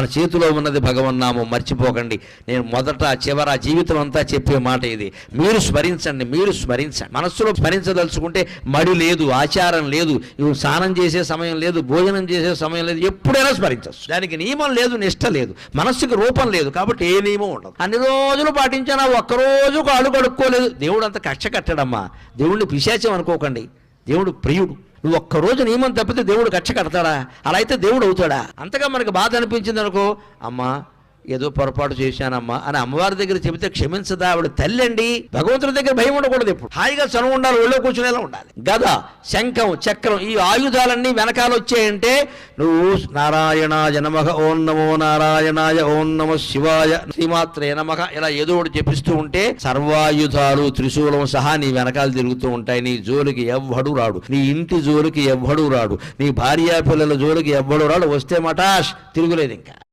మన చేతిలో ఉన్నది భగవన్నామం, మర్చిపోకండి. నేను మొదట చివర జీవితం అంతా చెప్పే మాట ఇది. మీరు స్మరించండి. మనస్సులో స్మరించదలుచుకుంటే మడి లేదు, ఆచారం లేదు, స్నానం చేసే సమయం లేదు, భోజనం చేసే సమయం లేదు, ఎప్పుడైనా స్మరించవచ్చు. దానికి నియమం లేదు, నిష్ట లేదు, మనస్సుకి రూపం లేదు, కాబట్టి ఏ నియమం ఉండదు. అన్ని రోజులు పాటించినా ఒక్కరోజు కాళ్ళు కడుక్కోలేదు, దేవుడు అంత కక్ష కట్టడమ్మా. దేవుడిని పిశాచం అనుకోకండి, దేవుడు ప్రియుడు. నువ్వు ఒక్కరోజు నియమం తప్పితే దేవుడు కక్ష కడతాడా? అలా అయితే దేవుడు అవుతాడా? అంతగా మనకు బాధ అనిపించింది అనుకో, అమ్మా ఏదో పొరపాటు చేశానమ్మా అని అమ్మవారి దగ్గర చెబితే క్షమించదా? ఆవిడ తల్లి అండి. భగవంతుడి దగ్గర భయం ఉండకూడదు, ఎప్పుడు హాయిగా చనువు ఉండాలి, ఒళ్ళో కూర్చునేలా ఉండాలి. గద, శంఖం, చక్రం, ఈ ఆయుధాలన్నీ వెనకాల వచ్చాయంటే నువ్వు నారాయణాయ నమః, ఓం నమో నారాయణాయ, ఓం నమః శివాయ, శ్రీమాత్రే నమః ఇలా ఏదో ఒకటి చెప్పిస్తూ ఉంటే సర్వాయుధాలు త్రిశూలం సహా నీ వెనకాల తిరుగుతూ ఉంటాయి. నీ జోలికి ఎవ్వడు రాడు, నీ ఇంటి జోలికి ఎవ్వడు రాడు, నీ భార్యా పిల్లల జోలికి ఎవ్వడు రాడు. వస్తే మటాష్, తిరుగులేదు ఇంకా.